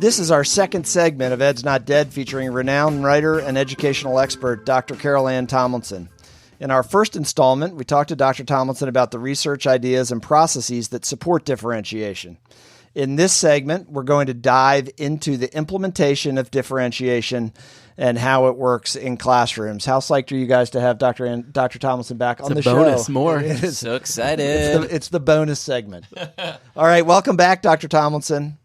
This is our second segment of Ed's Not Dead, featuring renowned writer and educational expert, Dr. Carol Ann Tomlinson. In our first installment, we talked to Dr. Tomlinson about the research ideas and processes that support differentiation. In this segment, we're going to dive into the implementation of differentiation and how it works in classrooms. How psyched are you guys to have Dr. Tomlinson back on the show? Bonus, more. It is, so excited. It's the bonus segment. All right, welcome back, Dr. Tomlinson.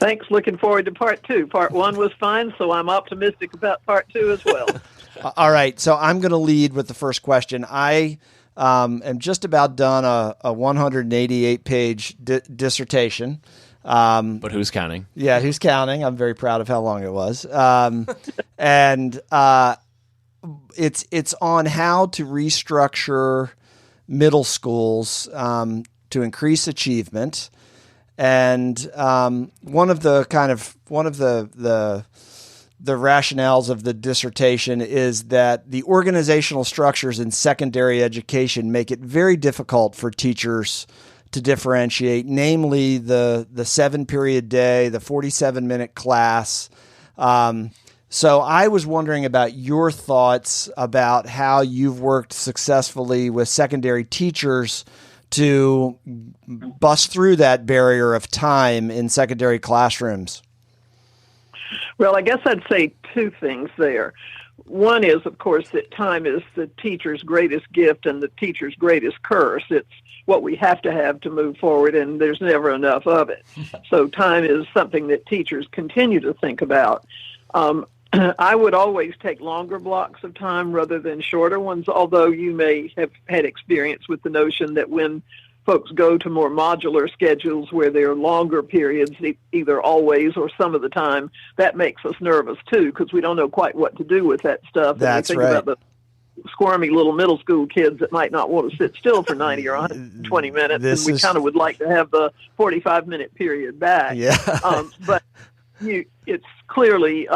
Thanks. Looking forward to part two. Part one was fine, so I'm optimistic about part two as well. All right, so I'm going to lead with the first question. I am just about done a 188-page dissertation. But who's counting? Yeah, who's counting? I'm very proud of how long it was. And it's on how to restructure middle schools to increase achievement. And one of the rationales of the dissertation is that the organizational structures in secondary education make it very difficult for teachers to differentiate, namely the 7-period day, the 47-minute class. So I was wondering about your thoughts about how you've worked successfully with secondary teachers to bust through that barrier of time in secondary classrooms. Well, I guess I'd say two things there. One is, of course, that time is the teacher's greatest gift and the teacher's greatest curse. It's what we have to move forward, and there's never enough of it. So time is something that teachers continue to think about. I would always take longer blocks of time rather than shorter ones, although you may have had experience with the notion that when folks go to more modular schedules where there are longer periods, either always or some of the time, that makes us nervous too, because we don't know quite what to do with that stuff. That's and we think about the squirmy little middle school kids that might not want to sit still for 90 or 120 minutes, and we kind of would like to have the 45-minute period back. Yeah. But it's clearly,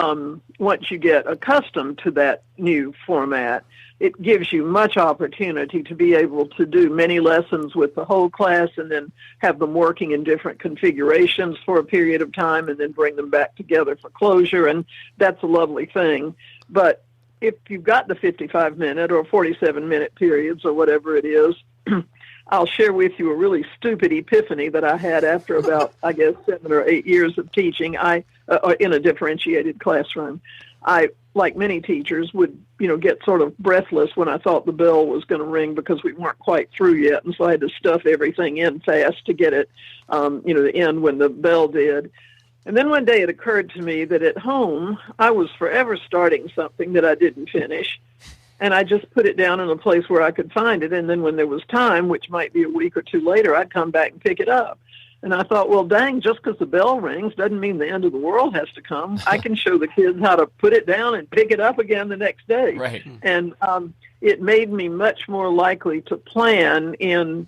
once you get accustomed to that new format, it gives you much opportunity to be able to do many lessons with the whole class and then have them working in different configurations for a period of time and then bring them back together for closure. And that's a lovely thing. But if you've got the 55-minute or 47-minute periods or whatever it is, I'll share with you a really stupid epiphany that I had after about, 7 or 8 years of teaching. In a differentiated classroom. I, like many teachers, would get sort of breathless when I thought the bell was going to ring because we weren't quite through yet, and so I had to stuff everything in fast to get it, the end when the bell did. And then one day it occurred to me that at home I was forever starting something that I didn't finish. And I just put it down in a place where I could find it. And then when there was time, which might be a week or two later, I'd come back and pick it up. And I thought, well, dang, just because the bell rings doesn't mean the end of the world has to come. I can show the kids how to put it down and pick it up again the next day. Right. And it made me much more likely to plan in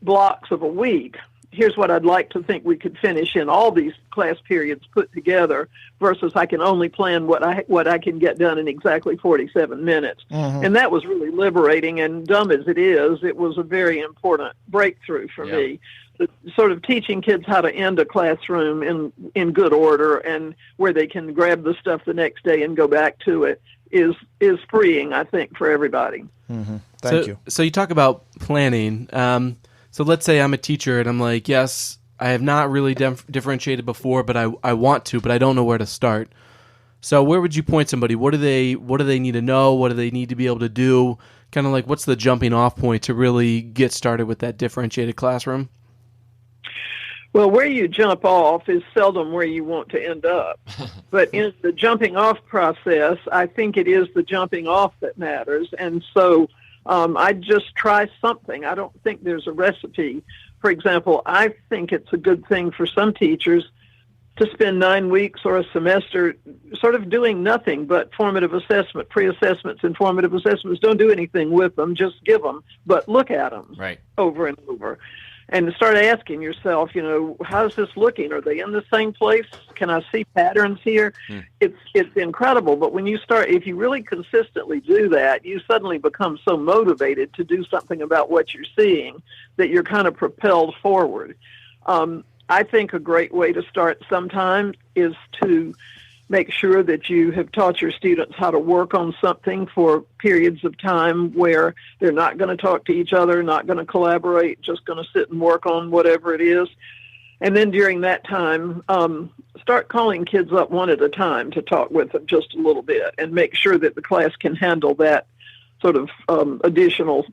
blocks of a week. Here's what I'd like to think we could finish in all these class periods put together versus I can only plan what I can get done in exactly 47 minutes. Mm-hmm. And that was really liberating, and dumb as it is, it was a very important breakthrough for me. The sort of teaching kids how to end a classroom in good order and where they can grab the stuff the next day and go back to it is freeing, I think, for everybody. Mm-hmm. Thank you. So you talk about planning. So let's say I'm a teacher and I'm like, yes, I have not really differentiated before, but I want to, but I don't know where to start. So where would you point somebody? What do they need to know? What do they need to be able to do? Kind of like, what's the jumping off point to really get started with that differentiated classroom? Well, where you jump off is seldom where you want to end up. But in the jumping off process, I think it is the jumping off that matters. And so I just try something. I don't think there's a recipe. For example, I think it's a good thing for some teachers to spend 9 weeks or a semester sort of doing nothing but formative assessment, pre-assessments and formative assessments. Don't do anything with them, just give them, but look at them over and over. And start asking yourself, how's this looking? Are they in the same place? Can I see patterns here? It's incredible. But when you start, if you really consistently do that, you suddenly become so motivated to do something about what you're seeing that you're kind of propelled forward. I think a great way to start sometime is to make sure that you have taught your students how to work on something for periods of time where they're not going to talk to each other, not going to collaborate, just going to sit and work on whatever it is. And then during that time, start calling kids up one at a time to talk with them just a little bit and make sure that the class can handle that sort of additional,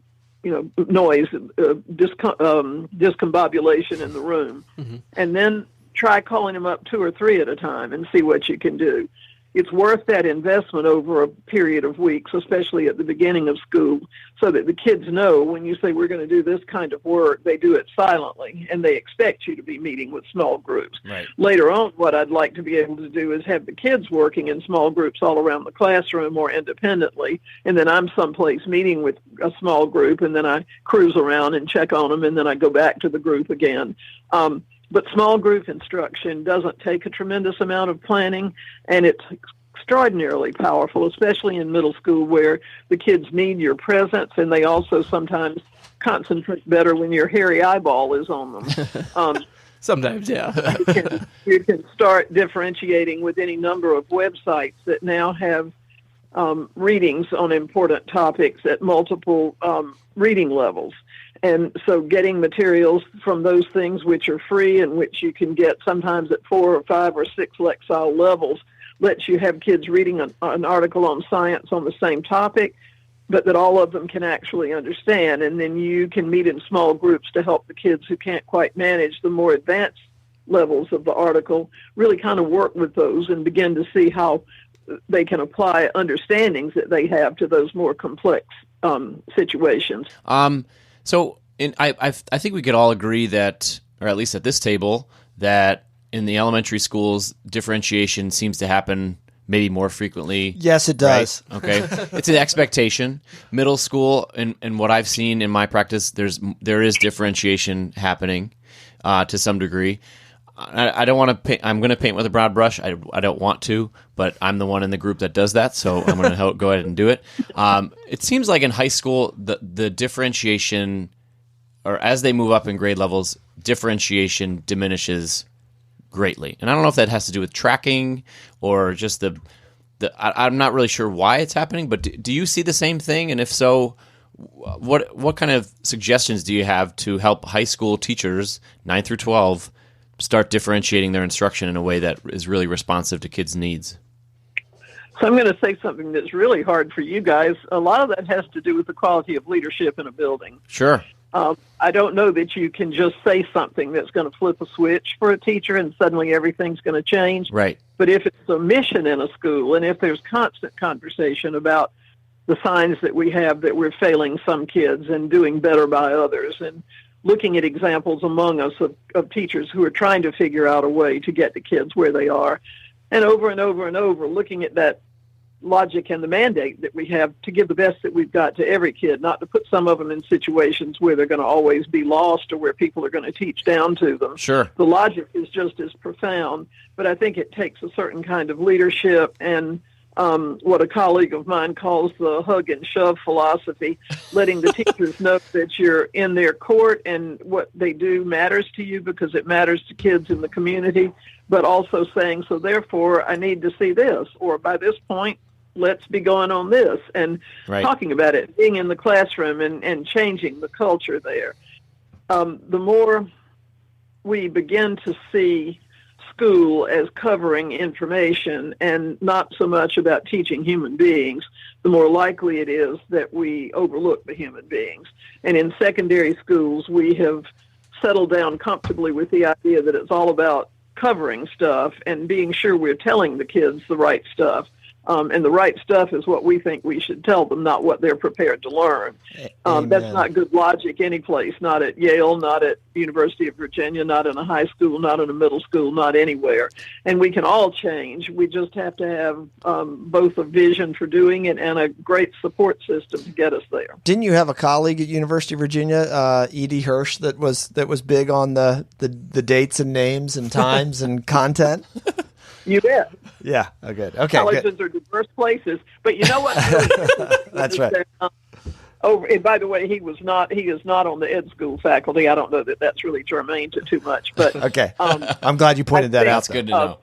noise, discombobulation in the room. Mm-hmm. And then try calling them up 2 or 3 at a time and see what you can do. It's worth that investment over a period of weeks, especially at the beginning of school, so that the kids know when you say we're going to do this kind of work, they do it silently, and they expect you to be meeting with small groups. Right. Later on, what I'd like to be able to do is have the kids working in small groups all around the classroom or independently, and then I'm someplace meeting with a small group, and then I cruise around and check on them, and then I go back to the group again. But small group instruction doesn't take a tremendous amount of planning, and it's extraordinarily powerful, especially in middle school where the kids need your presence, and they also sometimes concentrate better when your hairy eyeball is on them. Sometimes, yeah. you can start differentiating with any number of websites that now have readings on important topics at multiple reading levels. And so getting materials from those things which are free and which you can get sometimes at 4 or 5 or 6 Lexile levels lets you have kids reading an article on science on the same topic, but that all of them can actually understand. And then you can meet in small groups to help the kids who can't quite manage the more advanced levels of the article really kind of work with those and begin to see how they can apply understandings that they have to those more complex situations. So I think we could all agree that, or at least at this table, that in the elementary schools, differentiation seems to happen maybe more frequently. Yes, it does. Right? Okay. It's an expectation. Middle school, and what I've seen in my practice, there is differentiation happening to some degree. I don't want to paint. I'm going to paint with a broad brush. I don't want to, but I'm the one in the group that does that, so I'm going to go ahead and do it. It seems like in high school, the differentiation, or as they move up in grade levels, differentiation diminishes greatly. And I don't know if that has to do with tracking or just I'm not really sure why it's happening, but do you see the same thing? And if so, what kind of suggestions do you have to help high school teachers, 9 through 12, start differentiating their instruction in a way that is really responsive to kids' needs? So I'm going to say something that's really hard for you guys. A lot of that has to do with the quality of leadership in a building. Sure. I don't know that you can just say something that's going to flip a switch for a teacher and suddenly everything's going to change. Right. But if it's a mission in a school and if there's constant conversation about the signs that we have that we're failing some kids and doing better by others, and looking at examples among us of teachers who are trying to figure out a way to get the kids where they are, and over and over and over, looking at that logic and the mandate that we have to give the best that we've got to every kid, not to put some of them in situations where they're going to always be lost or where people are going to teach down to them. Sure. The logic is just as profound, but I think it takes a certain kind of leadership and what a colleague of mine calls the Huggins Philosophy, letting the teachers know that you're in their court and what they do matters to you because it matters to kids in the community, but also saying, so therefore I need to see this, or by this point, let's be going on this, and talking about it, being in the classroom and changing the culture there. The more we begin to see school as covering information and not so much about teaching human beings, the more likely it is that we overlook the human beings. And in secondary schools, we have settled down comfortably with the idea that it's all about covering stuff and being sure we're telling the kids the right stuff. And the right stuff is what we think we should tell them, not what they're prepared to learn. That's not good logic any place, not at Yale, not at University of Virginia, not in a high school, not in a middle school, not anywhere. And we can all change. We just have to have both a vision for doing it and a great support system to get us there. Didn't you have a colleague at University of Virginia, Edie Hirsch, that was big on the dates and names and times and content? You bet. Yeah. Oh, good. Okay. Colleges are diverse places, but you know what? That's right. over. And by the way, he is not on the ed school faculty. I don't know that that's really germane to too much, but okay. I'm glad you pointed that out. That's good to know.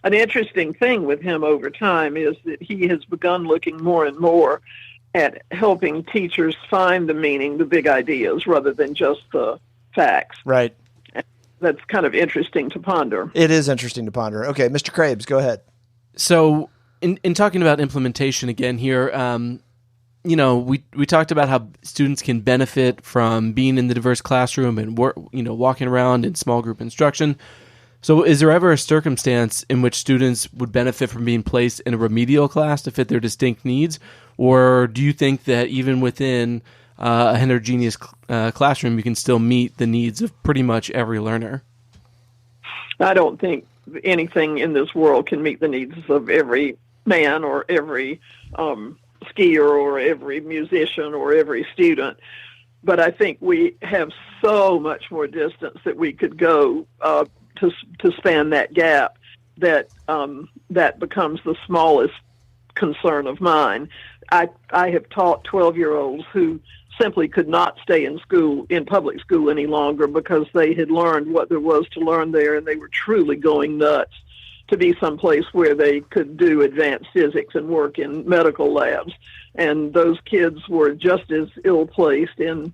An interesting thing with him over time is that he has begun looking more and more at helping teachers find the meaning, the big ideas, rather than just the facts. Right. That's kind of interesting to ponder. It is interesting to ponder. Okay, Mr. Krabs, go ahead. So, in talking about implementation again here, we talked about how students can benefit from being in the diverse classroom and walking around in small group instruction. So is there ever a circumstance in which students would benefit from being placed in a remedial class to fit their distinct needs? Or do you think that even within a heterogeneous classroom, you can still meet the needs of pretty much every learner? I don't think anything in this world can meet the needs of every man or every skier or every musician or every student. But I think we have so much more distance that we could go to span that gap that that becomes the smallest concern of mine. I have taught 12-year-olds who simply could not stay in public school any longer because they had learned what there was to learn there, and they were truly going nuts to be someplace where they could do advanced physics and work in medical labs. And those kids were just as ill-placed in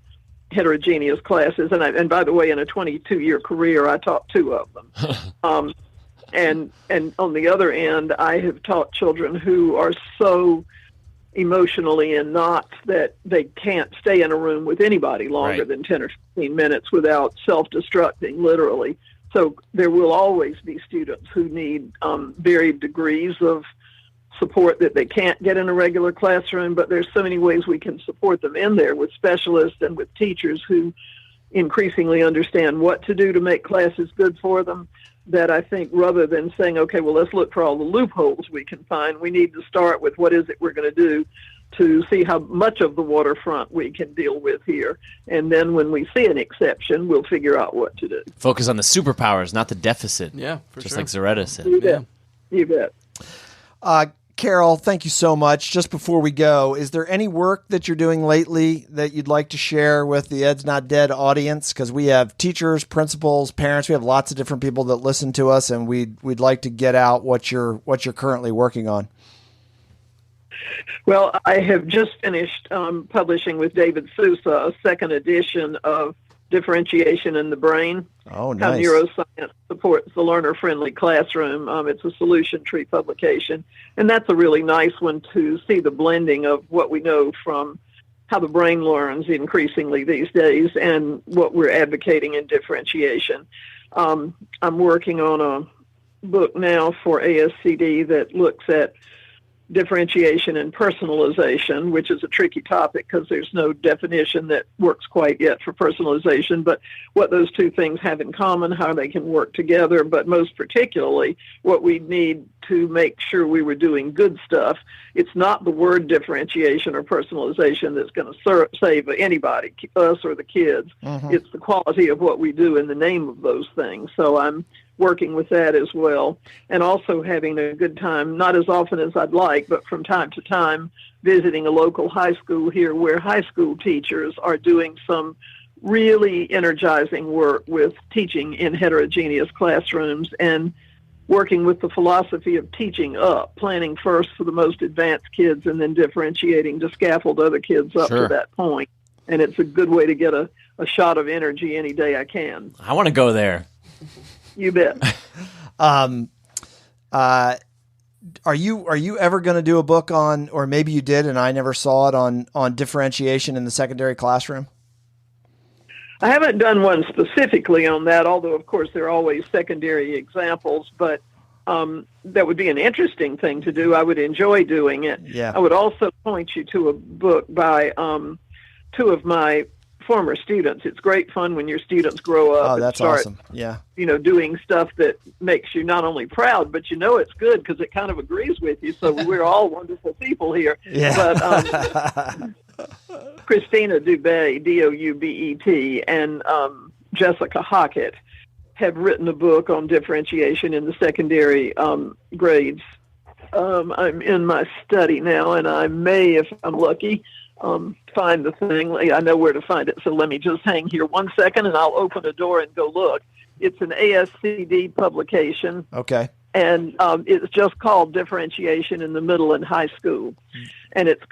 heterogeneous classes. And by the way, in a 22-year career, I taught 2 of them. And on the other end, I have taught children who are so emotionally in knots that they can't stay in a room with anybody longer than 10 or 15 minutes without self-destructing, literally. So there will always be students who need varied degrees of support that they can't get in a regular classroom, but there's so many ways we can support them in there with specialists and with teachers who increasingly understand what to do to make classes good for them, that I think rather than saying, okay, well, let's look for all the loopholes we can find, we need to start with what is it we're going to do to see how much of the waterfront we can deal with here. And then when we see an exception, we'll figure out what to do. Focus on the superpowers, not the deficit. Yeah, for just sure. like Zaretta said. You bet. You bet. Carol, thank you so much. Just before we go, is there any work that you're doing lately that you'd like to share with the Ed's Not Dead audience? Because we have teachers, principals, parents. We have lots of different people that listen to us, and we'd like to get out what you're currently working on. Well, I have just finished publishing with David Sousa a second edition of Differentiation in the Brain. Oh, nice. How neuroscience supports the learner-friendly classroom. It's a solution tree publication. And that's a really nice one to see the blending of what we know from how the brain learns increasingly these days and what we're advocating in differentiation. I'm working on a book now for ASCD that looks at differentiation and personalization, which is a tricky topic because there's no definition that works quite yet for personalization, but what those two things have in common, how they can work together, but most particularly what we need to make sure we were doing good stuff. It's not the word differentiation or personalization that's going to save anybody, us or the kids. Mm-hmm. It's the quality of what we do in the name of those things. So I'm working with that as well, and also having a good time, not as often as I'd like, but from time to time, visiting a local high school here where high school teachers are doing some really energizing work with teaching in heterogeneous classrooms and working with the philosophy of teaching up, planning first for the most advanced kids and then differentiating to scaffold other kids up to that point. And it's a good way to get a shot of energy any day I can. I want to go there. You bet. Are you ever going to do a book on, or maybe you did and I never saw it, on differentiation in the secondary classroom? I haven't done one specifically on that, although of course there are always secondary examples, but that would be an interesting thing to do. I would enjoy doing it. Yeah. I would also point you to a book by 2 of my former students. It's great fun when your students grow up and start, awesome. Yeah. Doing stuff that makes you not only proud, but it's good because it kind of agrees with you. So we're all wonderful people here. Yeah. But Christina Dubet, Doubet, and Jessica Hockett have written a book on differentiation in the secondary grades. I'm in my study now, and I may, if I'm lucky, find the thing. I know where to find it, so let me just hang here 1 second, and I'll open a door and go look. It's an ASCD publication. Okay. And it's just called Differentiation in the Middle and High School. And its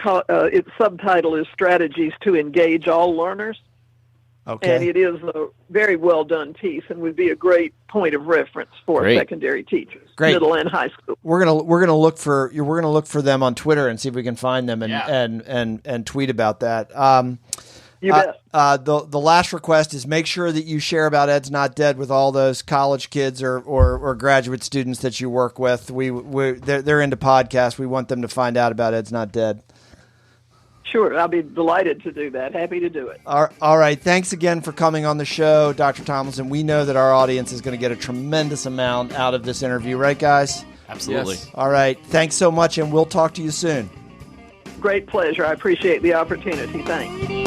subtitle is Strategies to Engage All Learners. Okay. And it is a very well done piece and would be a great point of reference for secondary teachers, middle and high school. We're gonna look for them on Twitter and see if we can find them and tweet about that. You bet. The last request is make sure that you share about Ed's Not Dead with all those college kids or graduate students that you work with. They're into podcasts. We want them to find out about Ed's Not Dead. Sure, I'll be delighted to do that. Happy to do it. All right. Thanks again for coming on the show, Dr. Tomlinson. We know that our audience is going to get a tremendous amount out of this interview, right, guys? Absolutely. Yes. All right. Thanks so much, and we'll talk to you soon. Great pleasure. I appreciate the opportunity. Thanks.